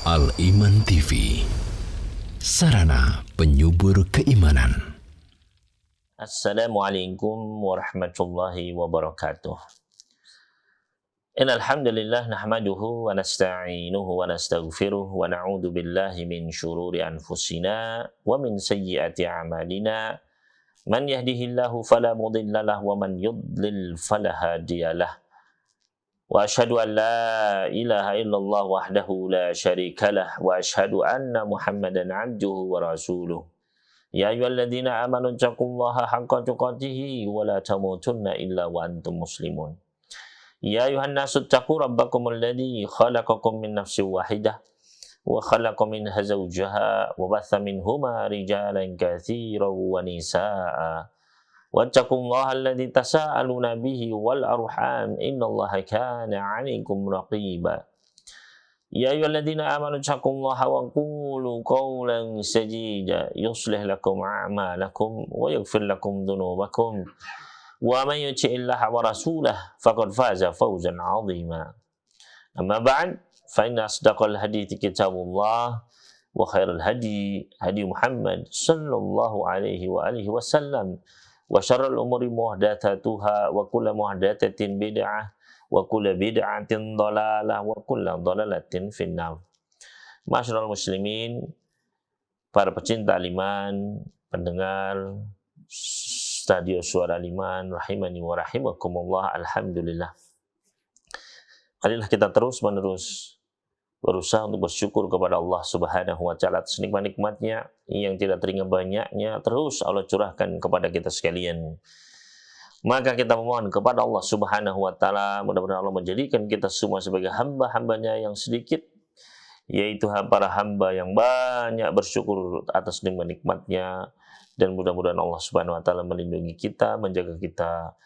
Al-Iman TV, sarana penyubur keimanan. Assalamualaikum warahmatullahi wabarakatuh. Innal hamdalillah nahmaduhu wa nasta'inuhu wa nastaghfiruh wa na'udzu billahi min shururi anfusina wa min sayyiati a'malina. Man yahdihillahu fala mudilla lahu wa man yudlil fala hadiyalah. Wa asyhadu an la ilaha illallah wahdahu la syarikalah wa asyhadu anna Muhammadan abduhu wa rasuluh. Ya ayyuhalladzina amanu taqullaha haqqa tuqatih wa la tamutunna illa wa antum muslimun. Ya ayuhan nasu taqu rabbakumul ladzi khalaqakum min nafsin wahidah wa khalaqa minha zawjaha wa batha minhuma rijalan katsiran wa nisaa'a. Wattaqullaha alladzi tasaaluna bihi wal arham innallaha kana 'alaikum raqiba. Ya ayyuhalladzina amanu taqullaha wa qulu qawlan sadida yuslih lakum a'malakum wa yaghfir lakum dhunubakum wa man yuti'illaha wa rasulahu faqad faza fawzan 'azima. Amma ba'd, fa inna asdaqal hadithi kitabullah wa khairal hadi Muhammad sallallahu alaihi wa alihi wasallam. Wa syarrul umuri muhdatsatuha wa kullu muhdatsatin bid'ah wa kullu bid'atin dhalalah wa kullu dhalalatin finnar. Masyarul muslimin, para pecinta Al-Iman, pendengar Radio Suara Al-Iman rahimani wa rahimakumullah, alhamdulillah. Marilah kita terus-menerus berusaha untuk bersyukur kepada Allah Subhanahu wa taala atas nikmat-nikmatnya yang tidak terhingga banyaknya terus Allah curahkan kepada kita sekalian. Maka kita memohon kepada Allah Subhanahu wa taala, mudah-mudahan Allah menjadikan kita semua sebagai hamba-hambanya yang sedikit, yaitu para hamba yang banyak bersyukur atas nikmat-nikmatnya, dan mudah-mudahan Allah Subhanahu wa taala melindungi kita, menjaga kita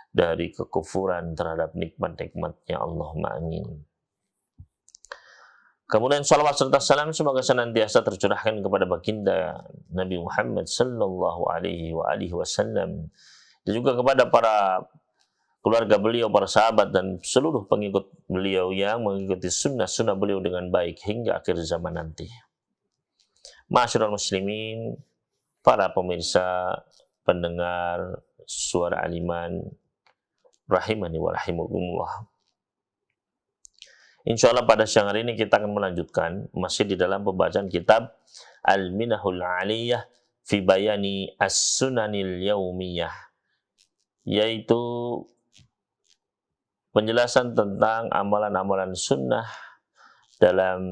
dari kekufuran terhadap nikmat-nikmatnya. Allahumma amin. Kemudian salawat serta salam semoga senantiasa tercurahkan kepada baginda Nabi Muhammad sallallahu alaihi wa alihi wasallam, dan juga kepada para keluarga beliau, para sahabat, dan seluruh pengikut beliau yang mengikuti sunnah-sunnah beliau dengan baik hingga akhir zaman nanti. Ma'asyiral muslimin, para pemirsa, pendengar Suara Al-Iman rahimani wa rahimakumullah. Insyaallah pada siang hari ini kita akan melanjutkan masih di dalam pembacaan kitab Al-Minahul 'Aliyah fi Bayani As-Sunanil Yaumiyah, yaitu penjelasan tentang amalan-amalan sunnah dalam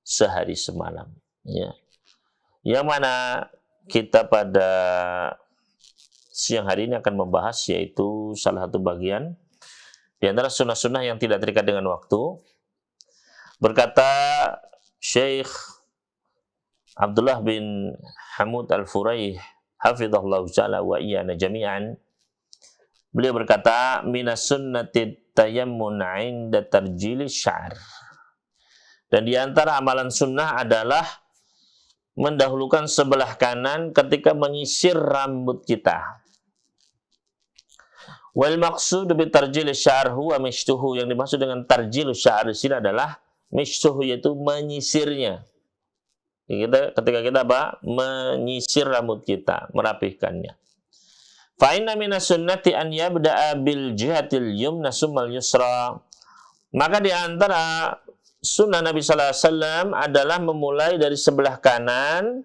sehari semalam, ya. Yang mana kita pada siang hari ini akan membahas yaitu salah satu bagian di antara sunnah-sunnah yang tidak terikat dengan waktu. Berkata Syekh Abdullah bin Hamud Al-Furaih hafizahullah ta'ala wa iyana jami'an, beliau berkata, minas sunnati tayammun 'inda tarjili syar. Dan di antara amalan sunnah adalah mendahulukan sebelah kanan ketika menyisir rambut kita. Wal maqsud bi tarjil syar huwa mishtuhu, yang dimaksud dengan tarjil syar di sini adalah mishtuhu, yaitu menyisirnya. Ketika kita apa? Menyisir rambut kita, merapihkannya. Fa inna minas sunnati an yabda'a bil jihatil yumna summal yusra. Maka di antara sunnah Nabi sallallahu alaihi wasallam adalah memulai dari sebelah kanan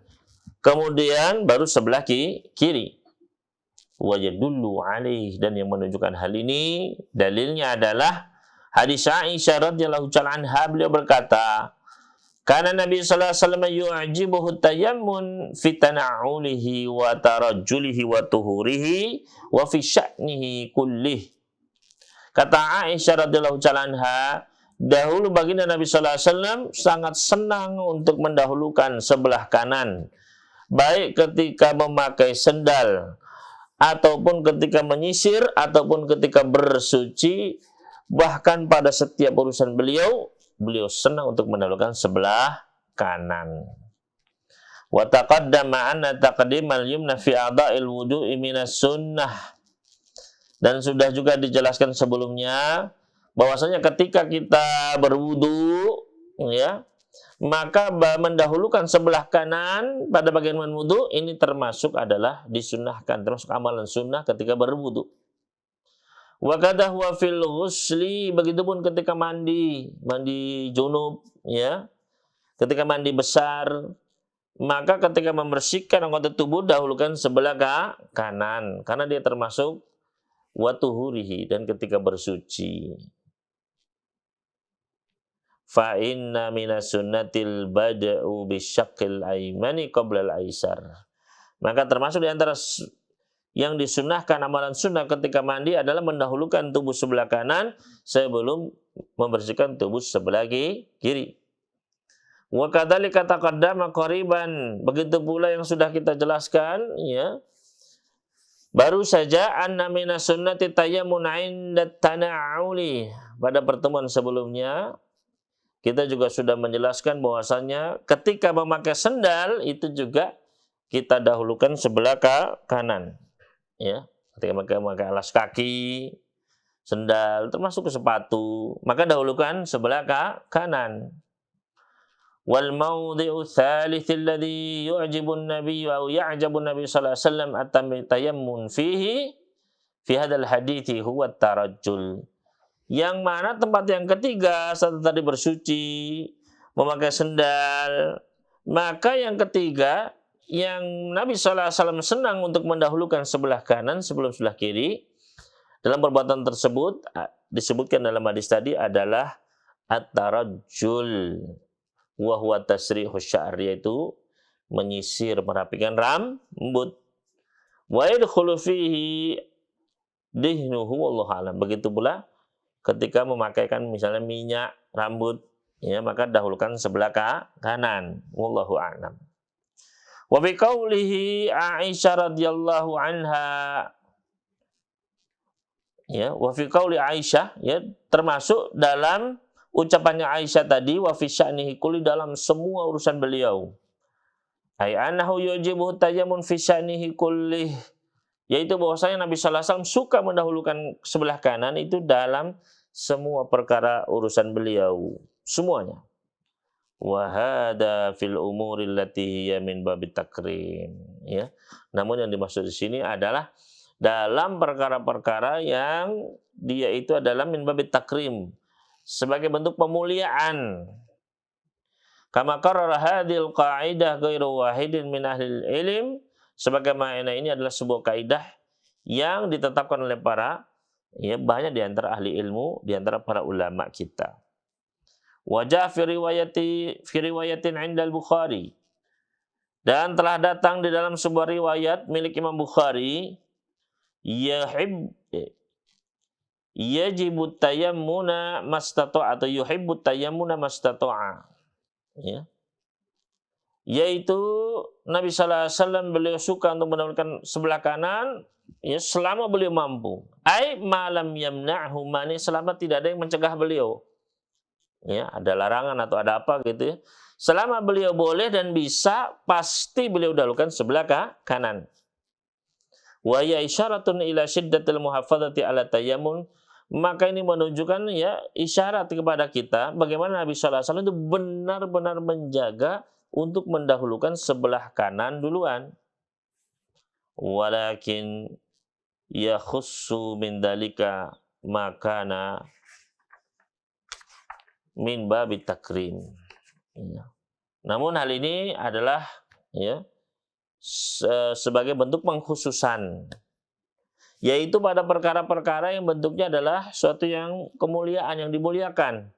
kemudian baru sebelah kiri. Wajadullu alaih, dan yang menunjukkan hal ini dalilnya adalah hadis Aisyah radhiyallahu ta'ala anha, beliau berkata, karena Nabi sallallahu alaihi wasallam yu'jibuhu tayammun fi tana'ulihi wa tarajjulihi wa tuhurihi wa fi sya'nihi kullih. Kata Aisyah radhiyallahu ta'ala anha, dahulu baginda Nabi sallallahu alaihi wasallam sangat senang untuk mendahulukan sebelah kanan, baik ketika memakai sendal ataupun ketika menyisir, ataupun ketika bersuci, bahkan pada setiap urusan beliau senang untuk mendahulukan sebelah kanan. Wa taqaddama anna taqdimal yumna fi a'dha'il wudu'i minas sunnah. Dan sudah juga dijelaskan sebelumnya bahwasanya ketika kita berwudu, ya, maka mendahulukan sebelah kanan pada bagian wudhu ini termasuk adalah disunnahkan, termasuk amalan sunnah ketika berwudhu. Wa kadha huwa fil ghusli, begitupun ketika mandi junub ya. Ketika mandi besar, maka ketika membersihkan anggota tubuh dahulukan sebelah kanan karena dia termasuk wa tuhurihi, dan ketika bersuci. Fa inna minas sunnatil bada'u bisyaqqil aymani qabla al-aisar. Maka termasuk di antara yang disunnahkan amalan sunnah ketika mandi adalah mendahulukan tubuh sebelah kanan sebelum membersihkan tubuh sebelah kiri. Wa kadzalika taqaddama qariban, begitu pula yang sudah kita jelaskan ya. Baru saja anna minas sunnati tayammun 'inda tana'uli. Pada pertemuan sebelumnya kita juga sudah menjelaskan bahwasannya ketika memakai sendal itu juga kita dahulukan sebelah kanan. Ya, ketika memakai alas kaki, sendal, termasuk sepatu, maka dahulukan sebelah kanan. Wal mawdhi'u tsalits alladhi yu'jibu an-nabiy aw ya'jabu an-nabiy sallallahu alaihi wasallam at-tayammun fihi fi hadzal hadithi huwa at-tarajjul. Yang mana tempat yang ketiga setelah tadi bersuci, memakai sendal, maka yang ketiga yang Nabi sallallahu alaihi wasallam senang untuk mendahulukan sebelah kanan sebelum sebelah kiri. Dalam perbuatan tersebut disebutkan dalam hadis tadi adalah at-tarajjul. Wa huwa tasrihu sya'r, yaitu menyisir, merapikan rambut. Wa yadkhulu fihi dihnuhu wallahu a'lam. Begitu pula ketika memakaikan misalnya minyak rambut ya, maka dahulukan sebelah kanan, wallahu a'lam. Wa bi qaulihi Aisyah radhiyallahu anha, ya, wa fi qauli Aisyah, ya, termasuk dalam ucapannya Aisyah tadi, wa fi sya'nihi kulli, dalam semua urusan beliau. Ai annahu yujibu tayammun fi sya'nihi kulli, yaitu bahwasanya Nabi sallallahu alaihi wasallam suka mendahulukan sebelah kanan itu dalam semua perkara urusan beliau, semuanya. Wa hada fil umuri allati hiya min babit takrim, ya. Namun yang dimaksud di sini adalah dalam perkara-perkara yang dia itu adalah min babit takrim, sebagai bentuk pemuliaan. Kama qarrara hadhil qa'idah ghairu wahidin min ahlil ilm, sebagaimana ini adalah sebuah kaidah yang ditetapkan oleh para, ya, banyak di antara ahli ilmu, di antara para ulama kita. Wajah fi riwayatin 'inda al-Bukhari, dan telah datang di dalam sebuah riwayat milik Imam Bukhari, yajibu tayammuna mastata'a atau yuhibbu tayammuna mastata'a, ya, yaitu Nabi sallallahu alaihi wasallam beliau suka untuk mendahulukan sebelah kanan ya selama beliau mampu, ai malam yamna'hu mani, selama tidak ada yang mencegah beliau, ya, ada larangan atau ada apa gitu ya, selama beliau boleh dan bisa, pasti beliau dahulukan sebelah kanan. Wa ya isyaratun ila syiddatil muhafadzati ala tayammun, maka ini menunjukkan ya isyarat kepada kita bagaimana Nabi sallallahu alaihi wasallam itu benar-benar menjaga untuk mendahulukan sebelah kanan duluan. Walakin yakhussu min dalika makana min babit takrim. Ya. Namun hal ini adalah ya sebagai bentuk pengkhususan, yaitu pada perkara-perkara yang bentuknya adalah suatu yang kemuliaan, yang dimuliakan.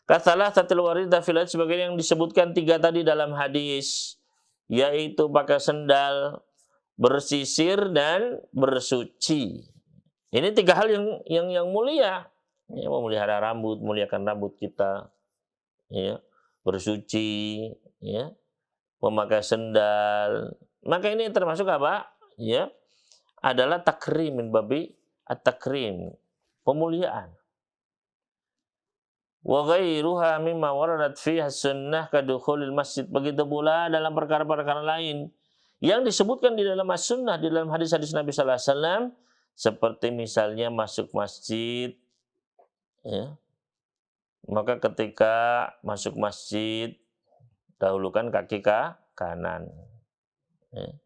Kasalah satil waridah filat, sebagai yang disebutkan tiga tadi dalam hadis, yaitu pakai sendal, bersisir, dan bersuci. Ini tiga hal yang mulia, ya, memelihara rambut, muliakan rambut kita, ya, bersuci, ya, memakai sendal. Maka ini termasuk apa? Ya, adalah takrim min babi at-takrim, pemuliaan. Wa ghairuha mimma waradat fiha sunnah kadukhulil masjid, begitu pula dalam perkara-perkara lain yang disebutkan di dalam as-sunnah, di dalam hadis-hadis Nabi sallallahu alaihi wasallam, seperti misalnya masuk masjid, ya, maka ketika masuk masjid dahulukan kaki kanan. Ya.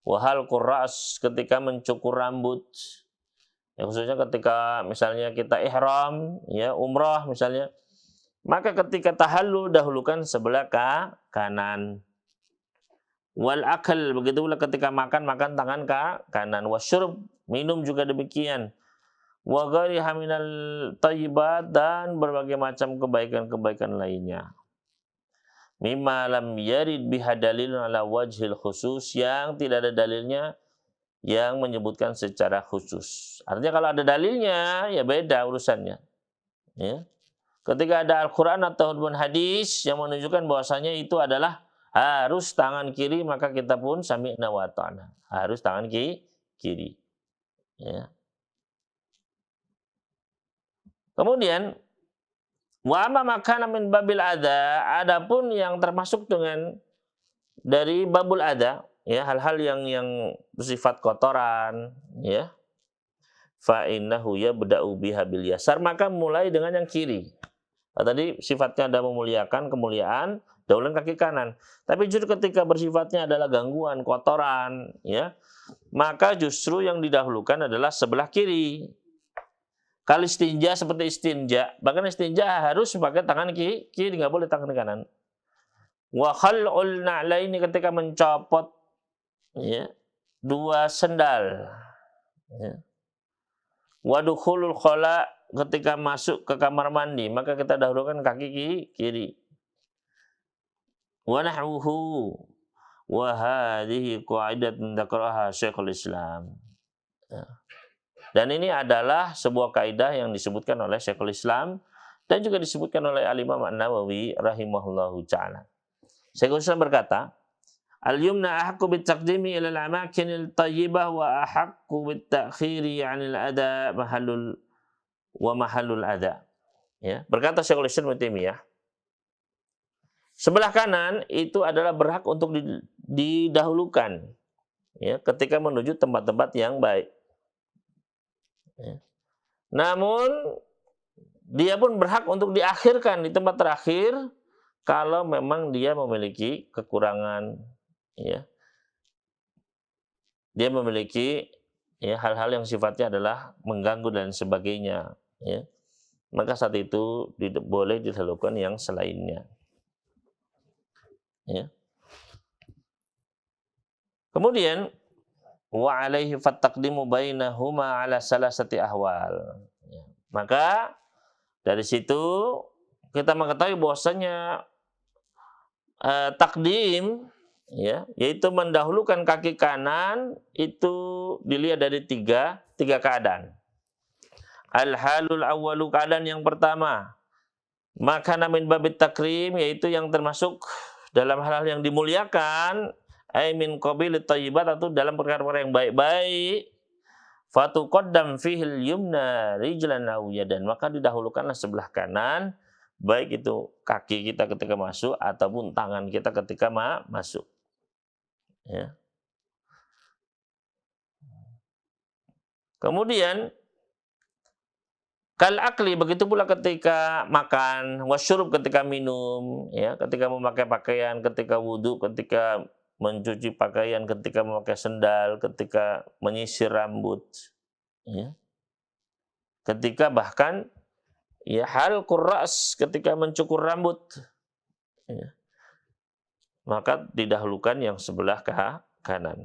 Wahal kuras ketika mencukur rambut. Ya, khususnya ketika misalnya kita ihram, ya umrah misalnya, maka ketika tahallul dahulukan sebelah kanan. Wal akal begitu pula ketika makan tangan kanan. Wasyurb minum juga demikian. Wa ghariha minal thayyibat dan berbagai macam kebaikan-kebaikan lainnya. Mimma lam yarid biha dalilun ala wajhil khusus yang tidak ada dalilnya yang menyebutkan secara khusus. Artinya kalau ada dalilnya ya beda urusannya. Ya. Ketika ada Al-Quran atau hadis yang menunjukkan bahwasanya itu adalah harus tangan kiri, maka kita pun sami'na wa ta'na. Harus tangan kiri. Ya. Kemudian wa amma makana min babil adza, adapun yang termasuk dengan dari babul adza, ya hal-hal yang bersifat kotoran, ya. Fa innahu yabda'u biha bil yasar, maka mulai dengan yang kiri. Tadi sifatnya ada memuliakan, kemuliaan, dahulukan kaki kanan. Tapi justru ketika bersifatnya adalah gangguan, kotoran, ya, maka justru yang didahulukan adalah sebelah kiri. Kalau istinja seperti istinja, bahkan istinja harus pakai tangan kiri, nggak boleh tangan kanan. Wa khal'ul na'laini ketika mencopot, ya, dua sendal. Ya. Wa dukhulul khala ketika masuk ke kamar mandi, maka kita dahulukan kaki kiri. Wa nahwuhu wa hadhihi qaidatun dzakaraha Syekhul Islam. Ya. Dan ini adalah sebuah kaidah yang disebutkan oleh Syekhul Islam dan juga disebutkan oleh Al-Imam An-Nawawi rahimahullahu ta'ala. Syekhul Islam berkata, al-yumna ahaqqu bit-taqdimi ila al-amakinil tayyibah wa ahaqqu bit-ta'khiri 'anil adha mahallul adha. Ya, berkata Syekhul Islam Ibnu Taimiyah, sebelah kanan itu adalah berhak untuk didahulukan, ya, ketika menuju tempat-tempat yang baik. Ya. Namun dia pun berhak untuk diakhirkan di tempat terakhir kalau memang dia memiliki kekurangan, ya. Dia memiliki, ya, hal-hal yang sifatnya adalah mengganggu dan sebagainya, ya. Maka saat itu boleh didahulukan yang selainnya. Ya. Kemudian wa alaihi fattaqdimu bainahuma ala salasati ahwal. Ya. Maka dari situ kita mengetahui bahwasanya takdim, ya, yaitu mendahulukan kaki kanan itu dilihat dari tiga keadaan. Al-halul awwalu, keadaan yang pertama, maka min babit takrim, yaitu yang termasuk dalam hal-hal yang dimuliakan, ay min qabilit thayyibat, atau dalam perkara-perkara yang baik-baik, fatuqaddam fihil yumna rijlan aw yadan, maka didahulukanlah sebelah kanan, baik itu kaki kita ketika masuk ataupun tangan kita ketika masuk. Ya. Kemudian kal akli, begitu pula ketika makan, wasyurub ketika minum, ya, ketika memakai pakaian, ketika wudhu, ketika mencuci pakaian, ketika memakai sendal, ketika menyisir rambut, ya. Ketika bahkan, ya, hal kuras ketika mencukur rambut, ya, maka didahulukan yang sebelah kanan.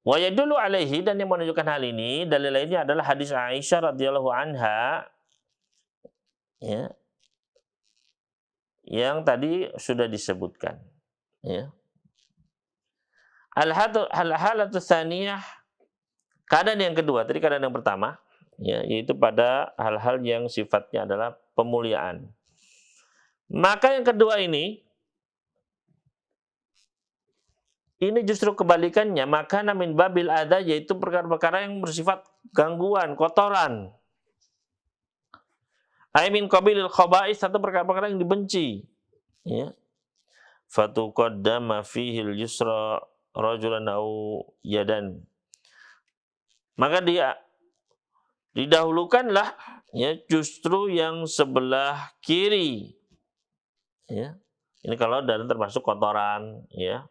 Wa yadullu alaihi, dan yang menunjukkan hal ini, dalil lainnya adalah hadis Aisyah radhiyallahu anha, ya, yang tadi sudah disebutkan, ya. Al-halatu tsaniyah, keadaan yang kedua, tadi keadaan yang pertama, ya, yaitu pada hal-hal yang sifatnya adalah pemuliaan. Maka yang kedua ini justru kebalikannya, maka min babil adza, yaitu perkara-perkara yang bersifat gangguan, kotoran. Ai min qabilil khaba'is, atau perkara-perkara yang dibenci, ya. Fatuqaddama fihil yusra rajulan au yadan, maka dia didahulukanlah ya justru yang sebelah kiri. Ya. Ini kalau dan termasuk kotoran, ya.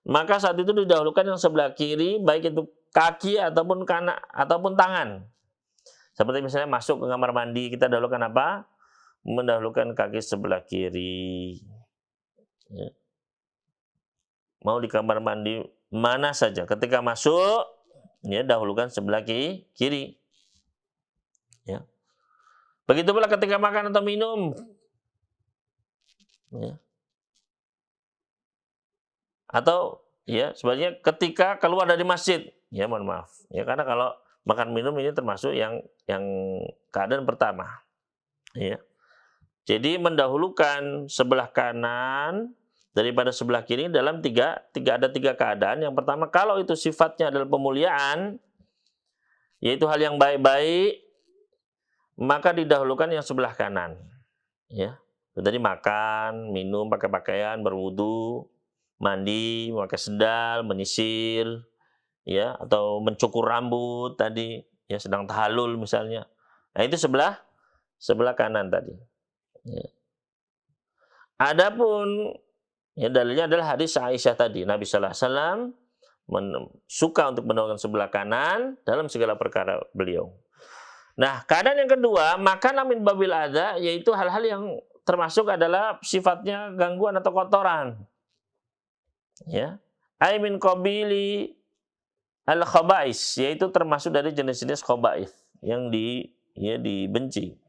Maka saat itu didahulukan yang sebelah kiri, baik itu kaki ataupun kanan ataupun tangan. Seperti misalnya masuk ke kamar mandi, kita dahulukan apa? Mendahulukan kaki sebelah kiri. Ya. Mau di kamar mandi mana saja, ketika masuk, ya dahulukan sebelah kiri. Ya. Begitu pula ketika makan atau minum. Ya. Atau ya sebenarnya ketika keluar dari masjid, ya mohon maaf. Ya karena kalau makan minum ini termasuk yang keadaan pertama. Ya. Jadi mendahulukan sebelah kanan daripada sebelah kiri dalam tiga keadaan. Yang pertama, kalau itu sifatnya adalah pemuliaan, yaitu hal yang baik-baik, maka didahulukan yang sebelah kanan. Ya. Tadi makan, minum, pakai pakaian, berwudu, mandi, memakai sendal, menyisir, ya, atau mencukur rambut tadi, ya sedang tahallul misalnya. Nah, itu sebelah kanan tadi. Ya. Adapun ya dalilnya adalah hadis Aisyah tadi, Nabi sallallahu alaihi wasallam suka untuk mendahulukan sebelah kanan dalam segala perkara beliau. Nah, keadaan yang kedua, makanan min babil adza, yaitu hal-hal yang termasuk adalah sifatnya gangguan atau kotoran. Ya. Ai min qabili al khaba'is, yaitu termasuk dari jenis-jenis khaba'ith yang dibenci.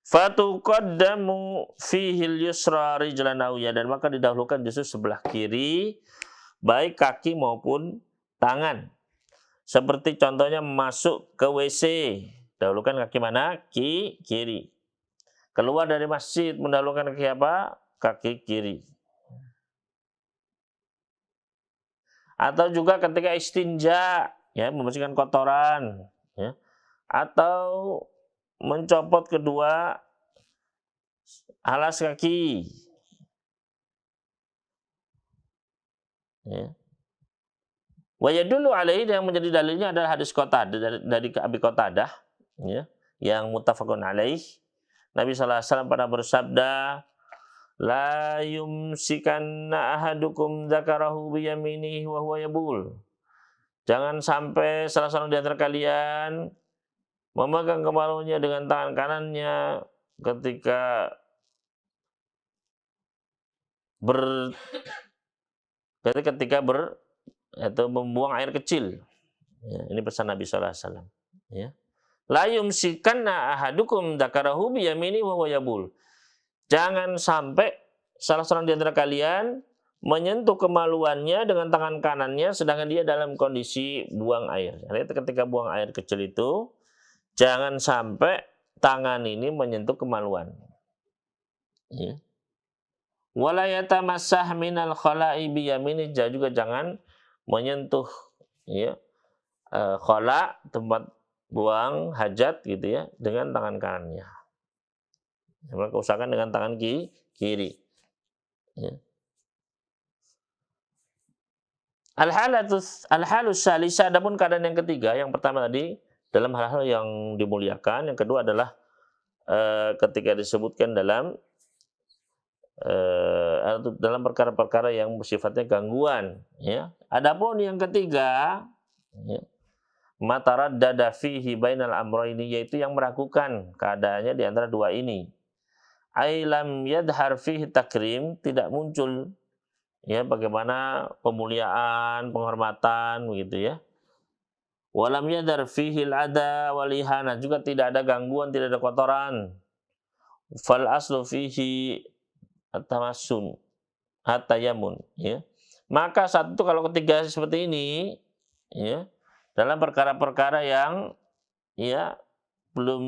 Fatuqaddamu fihil yusra rijlan aw yadan, maka didahulukan justru sebelah kiri baik kaki maupun tangan. Seperti contohnya masuk ke WC, dahulukan kaki mana? Kiri. Keluar dari masjid mendahulukan kaki apa? Kaki kiri. Atau juga ketika istinja, ya membersihkan kotoran, ya. Atau mencopot kedua alas kaki. Ya. Wa yadullu alaihi, yang menjadi dalilnya adalah hadis Qatadah dari Abi Qatadah, ya, yang muttafaqun alaih. Nabi sallallahu alaihi wasallam pernah bersabda, la yumsikanna ahadukum dzakarahu bi yaminihi wa huwa yabul. Jangan sampai salah seorang di antara kalian memegang kemaluannya dengan tangan kanannya ketika atau membuang air kecil. Ya, ini pesan Nabi sallallahu alaihi wasallam. Ya. La yumsikanna ahadukum dzakarahu bi yaminihi wa huwa yabul. Jangan sampai salah seorang di antara kalian menyentuh kemaluannya dengan tangan kanannya sedangkan dia dalam kondisi buang air. Artinya ketika buang air kecil itu, jangan sampai tangan ini menyentuh kemaluan. Ya. Wala yatamassah minal khala'i bi yamini, juga jangan menyentuh ya khala, tempat buang hajat gitu ya, dengan tangan kanannya. Maka usahakan dengan tangan kiri. Ya. Al-halus salisa, adapun keadaan yang ketiga, yang pertama tadi dalam hal-hal yang dimuliakan, yang kedua adalah ketika disebutkan dalam perkara-perkara yang sifatnya gangguan, ya. Adapun yang ketiga, ya, mataraddada fihi bainal amrayni, yaitu yang meragukan keadaannya di antara dua ini. Ailam yadhar fihi takrim, tidak muncul ya bagaimana pemuliaan, penghormatan begitu ya. Walam yadhar fihi al-ada wal ihana, juga tidak ada gangguan, tidak ada kotoran. Fal aslu fihi at-tamassun at-tayammun, ya. Maka saat itu kalau ketiga seperti ini, ya, dalam perkara-perkara yang ya belum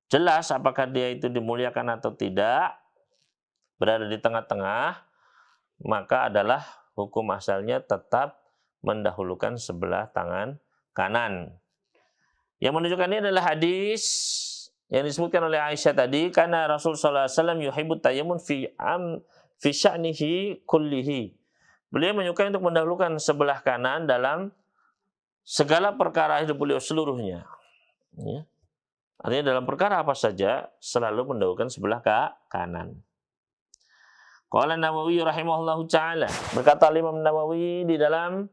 jelas apakah dia itu dimuliakan atau tidak, berada di tengah-tengah, maka adalah hukum asalnya tetap mendahulukan sebelah tangan kanan. Yang menunjukkan ini adalah hadis yang disebutkan oleh Aisyah tadi, karena Rasul sallallahu alaihi wasallam yuhibbut tayammun fi sya'nihi kullihi. Beliau menyukai untuk mendahulukan sebelah kanan dalam segala perkara hidup beliau seluruhnya. Ya. Artinya dalam perkara apa saja selalu mendahulukan sebelah kanan. Qala Nawawi rahimahullahu taala, berkata Imam Nawawi di dalam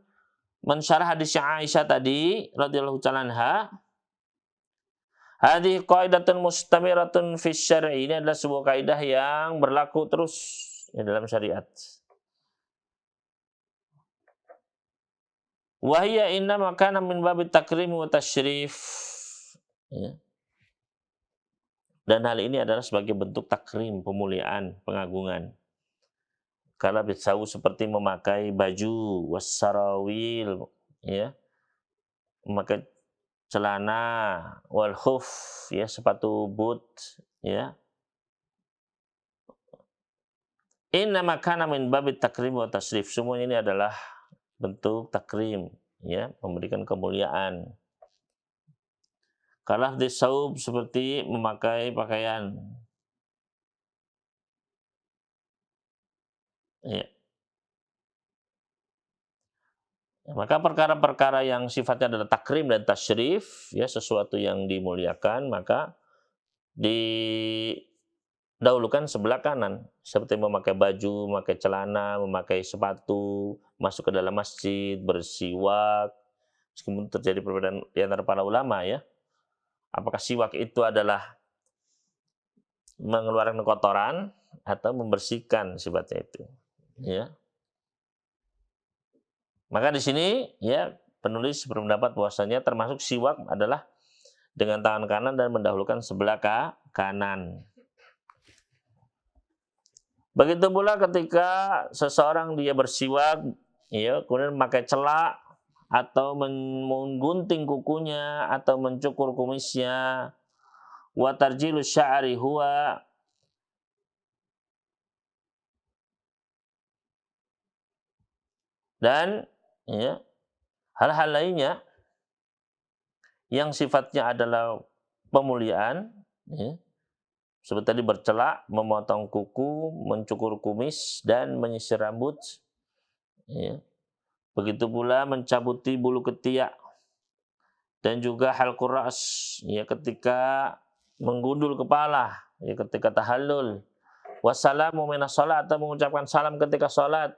mensyarah hadis Aisyah tadi radhiyallahu taala anha, hadhihi qaidatun mustamiratun fi syar'i, ini adalah sebuah kaidah yang berlaku terus ya, dalam syariat. Wa hiya innama kana min babit takrim wa tasyrif. Ya. Dan hal ini adalah sebagai bentuk takrim, pemuliaan, pengagungan. Kala bisau seperti memakai baju, wassarawil, ya, memakai celana, wal khuf, ya, sepatu boot, ya. Inna makana min babit takrim wa tasrif. Semua ini adalah bentuk takrim, ya, memberikan kemuliaan. Kala bisau seperti memakai pakaian. Ya. Maka perkara-perkara yang sifatnya adalah takrim dan tasyrif, ya, sesuatu yang dimuliakan, maka didahulukan sebelah kanan, seperti memakai baju, memakai celana, memakai sepatu, masuk ke dalam masjid, bersiwak. Meskipun terjadi perbedaan di antara para ulama, ya, apakah siwak itu adalah mengeluarkan kotoran atau membersihkan sifatnya itu, ya. Maka di sini, ya, penulis berpendapat bahwasanya termasuk siwak adalah dengan tangan kanan dan mendahulukan sebelah kanan. Begitu pula ketika seseorang dia bersiwak, ya, kemudian memakai celak atau menggunting kukunya atau mencukur kumisnya, wa tarjilu sya'ri huwa, dan, ya, hal-hal lainnya yang sifatnya adalah pemuliaan, ya, seperti tadi bercelak, memotong kuku, mencukur kumis, dan menyisir rambut, ya. Begitu pula mencabuti bulu ketiak dan juga halqur ra's, ya, ketika menggundul kepala, ya, ketika tahallul, wassalamu minas shalat, atau mengucapkan salam ketika salat,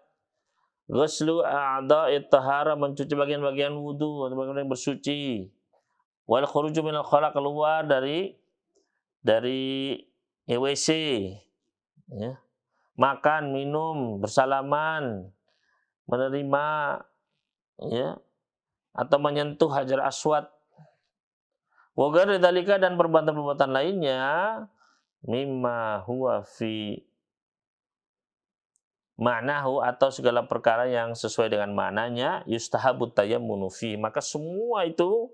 ghuslu a'dha'it tahara, mencuci bagian-bagian wudu atau bagian bersuci, wal khuruju minal khala, keluar dari WC, ya, makan, minum, bersalaman, menerima, ya, atau menyentuh hajar aswad, wa ghairi dzalika, dan perbuatan-perbuatan lainnya, mimma huwa fi ma'nahu, atau segala perkara yang sesuai dengan maknanya, yustahabut tayammunu fi, maka semua itu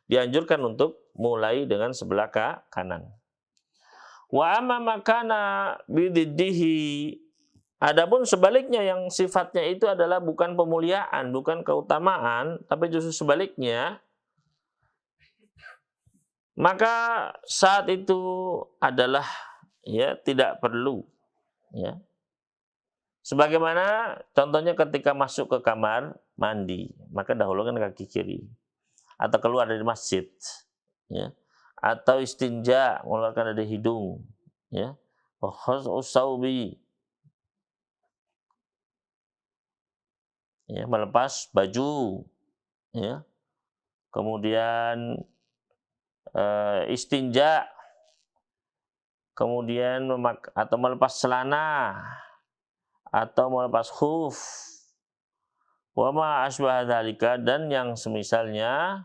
dianjurkan untuk mulai dengan sebelah kanan. Wa amma makana bididdihi, adapun sebaliknya yang sifatnya itu adalah bukan pemuliaan, bukan keutamaan, tapi justru sebaliknya, maka saat itu adalah, ya, tidak perlu, ya. Sebagaimana contohnya ketika masuk ke kamar mandi, maka dahulukan kaki kiri, atau keluar dari masjid, ya, atau istinja, mengeluarkan dari hidung, ya, usaubi, ya, melepas baju, ya, kemudian istinja, kemudian atau melepas celana, atau melepas khuf, wa ma asbah dzalika, dan yang semisalnya,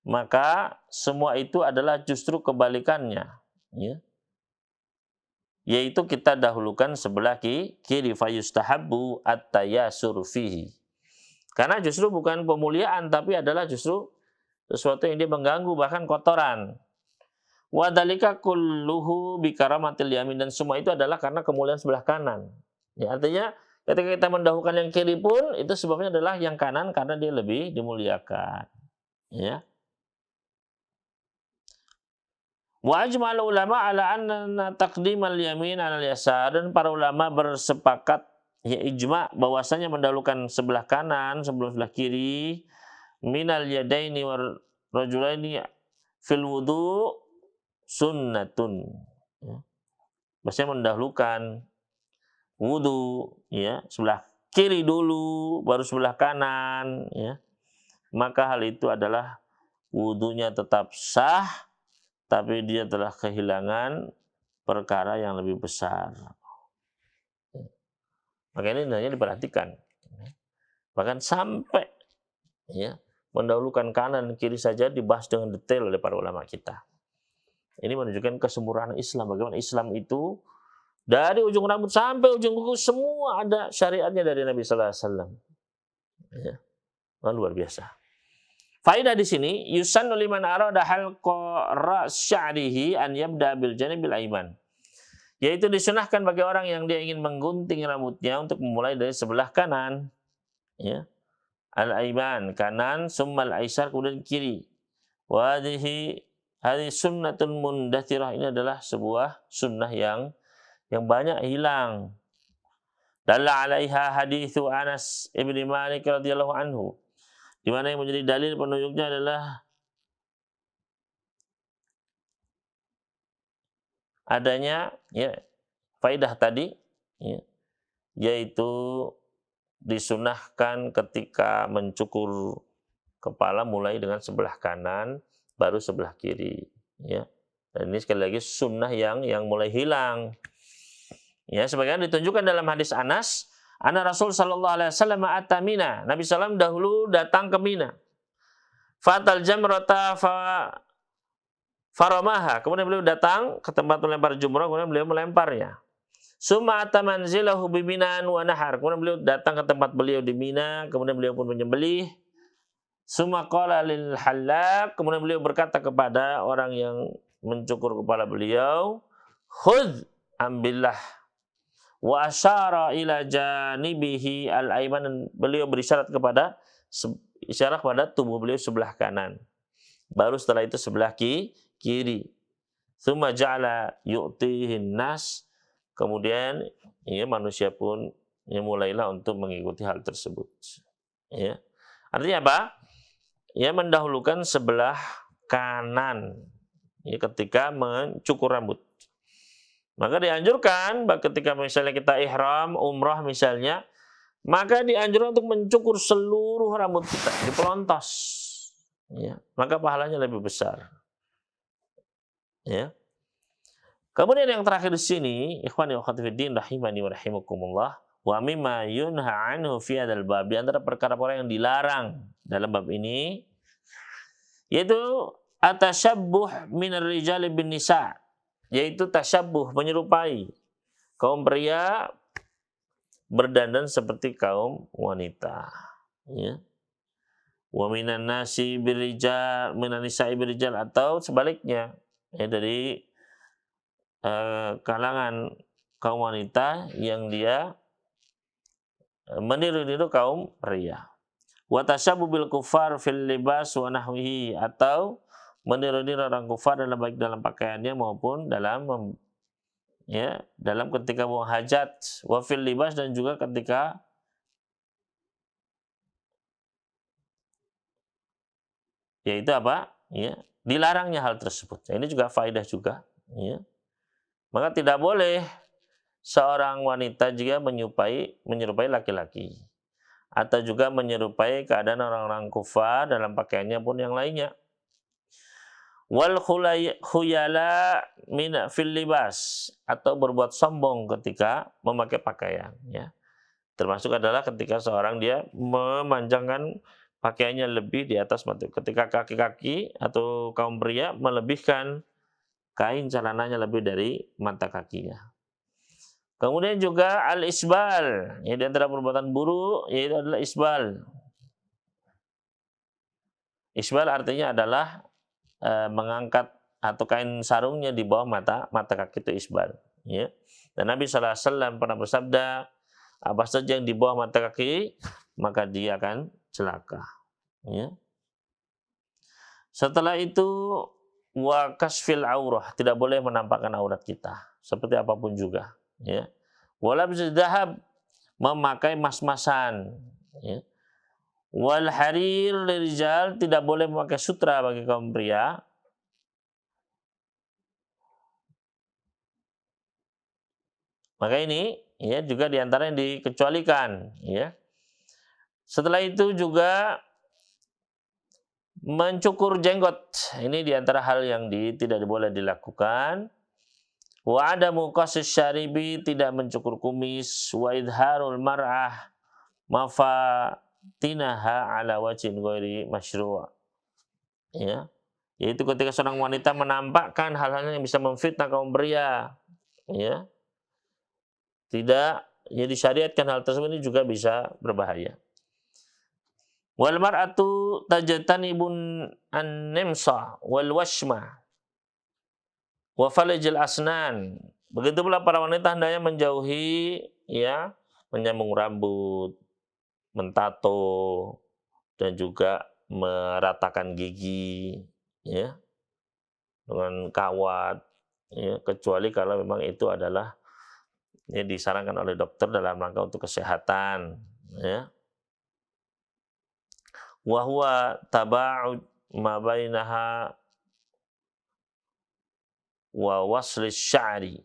maka semua itu adalah justru kebalikannya, ya, yaitu kita dahulukan sebelah kiri, fayustahabbu at-tayasur fihi, karena justru bukan pemuliaan tapi adalah justru sesuatu yang dia mengganggu, bahkan kotoran. Wa dzalika kulluhu bi karamatil yamin, dan semua itu adalah karena kemuliaan sebelah kanan. Ya, artinya ketika kita mendahulukan yang kiri pun itu sebabnya adalah yang kanan karena dia lebih dimuliakan. Ya. Wa ajmal ulama ala anna taqdimal yamin 'ala al-yasar, dan para ulama bersepakat ya ijma bahwasanya mendahulukan sebelah kanan sebelum sebelah kiri minal yadaini war rajulaini fil wudu sunnatun. Ya. Maksudnya mendahulukan wudu ya sebelah kiri dulu baru sebelah kanan ya. Maka hal itu adalah wudunya tetap sah tapi dia telah kehilangan perkara yang lebih besar. Maka ini hendaknya diperhatikan. Bahkan sampai ya mendahulukan kanan kiri saja dibahas dengan detail oleh para ulama kita. Ini menunjukkan kesempurnaan Islam. Bagaimana Islam itu dari ujung rambut sampai ujung kuku semua ada syariatnya dari Nabi Sallallahu Alaihi Wasallam. Ya, luar biasa. Faidah di sini yusannu liman arada halqa rasy'arihi an yabda bil janibil aiman. Yaitu disunahkan bagi orang yang dia ingin menggunting rambutnya untuk memulai dari sebelah kanan. Ya. Al-aiman kanan, summal aisar kemudian kiri. Wa hadhihi sunnatun mundathirah, ini adalah sebuah sunnah yang banyak hilang. Dalla 'alaiha haditsu Anas ibn Malik radhiyallahu anhu. Di mana yang menjadi dalil penunjuknya adalah adanya ya faidah tadi ya, yaitu disunahkan ketika mencukur kepala mulai dengan sebelah kanan baru sebelah kiri ya. Dan ini sekali lagi sunnah yang mulai hilang. Ya, sebagaimana ditunjukkan dalam hadis Anas, anna Rasul sallallahu alaihi wasallam ata Mina. Nabi sallam dahulu datang ke Mina. Fatal jamrata faramaha. Kemudian beliau datang ke tempat melempar jumrah, kemudian beliau melemparnya. Summa ata manzilahu bi Minan wa nahar. Kemudian beliau datang ke tempat beliau di Mina, kemudian beliau pun menyembelih. Summa qala lil halaq. Kemudian beliau berkata kepada orang yang mencukur kepala beliau, khudh, ambillah. Wa asyara ila janibihi al-aiman. Beliau berisyarat kepada tubuh beliau sebelah kanan. Baru setelah itu sebelah kiri. Tsumma ja'ala yu'tihin nas. Kemudian ya manusia pun ya mulailah untuk mengikuti hal tersebut. Ya. Artinya apa? Ya mendahulukan sebelah kanan ya ketika mencukur rambut. Maka dianjurkan ketika misalnya kita ihram, umrah misalnya, maka dianjurkan untuk mencukur seluruh rambut kita, dipelontos. Ya, maka pahalanya lebih besar. Ya. Kemudian yang terakhir di sini, ikhwani wa akhwati fiddin rahimani wa rahimakumullah, wa mimma yunha anhu fi hadzal bab, di antara perkara-perkara yang dilarang dalam bab ini yaitu atasyabbuh minar rijali bin nisa, yaitu tasyabbuh, menyerupai kaum pria berdandan seperti kaum wanita. Ya. Wa minan nasi birijal, minan nisa'i birijal, atau sebaliknya ya, dari kalangan kaum wanita yang dia meniru-niru kaum pria. Wa tasyabbuh bil kufar fil libas wa nahwihi, atau meniru-niru orang kufar baik dalam pakaiannya maupun dalam ketika buang hajat, wa fil libas, dan juga ketika yaitu apa? Ya, dilarangnya hal tersebut. Ini juga faedah juga, ya. Maka tidak boleh seorang wanita juga menyerupai laki-laki, atau juga menyerupai keadaan orang-orang kufar dalam pakaiannya pun yang lainnya. Wal khuyala min fil libas, atau berbuat sombong ketika memakai pakaian, ya. Termasuk adalah ketika seorang dia memanjangkan pakaiannya lebih di atas mata, ketika kaki-kaki atau kaum pria melebihkan kain celananya lebih dari mata kakinya. Kemudian juga al-isbal, ya, di antara perbuatan buruk yaitu adalah isbal. Isbal artinya adalah mengangkat atau kain sarungnya di bawah mata kaki, itu isbal. Ya. Dan Nabi SAW pernah bersabda, apa saja yang di bawah mata kaki maka dia akan celaka. Ya. Setelah itu wa kasfil aurah, tidak boleh menampakkan aurat kita seperti apapun juga. Ya. Wala bizahab, memakai mas-masan. Ya. Wal harir lirijal, tidak boleh memakai sutra bagi kaum pria. Maka ini ya juga diantara yang dikecualikan. Ya. Setelah itu juga mencukur jenggot. Ini diantara hal yang tidak boleh dilakukan. Wa adamu qasis syaribi, tidak mencukur kumis. Wa idharul mar'ah mafatinaha ala wajhin ghairi masyru'. Ya. Yaitu ketika seorang wanita menampakkan hal-hal yang bisa memfitnah kaum pria. Ya. Tidak, ya disyariatkan hal tersebut ini juga bisa berbahaya. Wal mar'atu tajtanibun an-nimsa wal washma wa falajil asnan. Begitu pula para wanita hendaknya menjauhi ya menyambung rambut, mentato, dan juga meratakan gigi ya dengan kawat ya, kecuali kalau memang itu adalah ya disarankan oleh dokter dalam rangka untuk kesehatan ya. Wa huwa taba'ud ma bainaha wa wasli sya'ri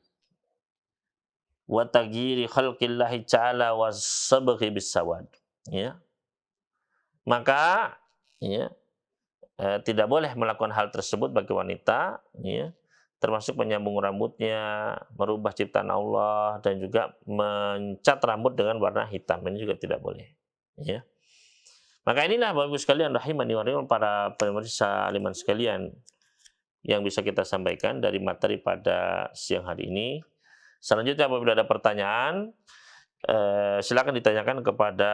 wa taghyiri khalqillahi ta'ala wa sabghi bisawad ya. Maka ya tidak boleh melakukan hal tersebut bagi wanita ya, termasuk menyambung rambutnya, merubah ciptaan Allah, dan juga mencat rambut dengan warna hitam. Ini juga tidak boleh ya. Maka inilah Bapak Ibu sekalian rahimani wa rahimakumullah, para pemirsa aliman sekalian, yang bisa kita sampaikan dari materi pada siang hari ini. Selanjutnya apabila ada pertanyaan, silakan ditanyakan kepada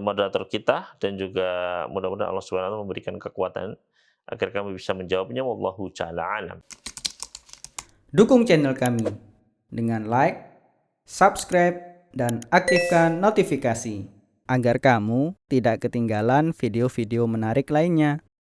moderator kita, dan juga mudah-mudahan Allah Subhanahu wa taala memberikan kekuatan agar kami bisa menjawabnya. Wallahu ta'ala alam. Dukung channel kami dengan like, subscribe, dan aktifkan notifikasi agar kamu tidak ketinggalan video-video menarik lainnya.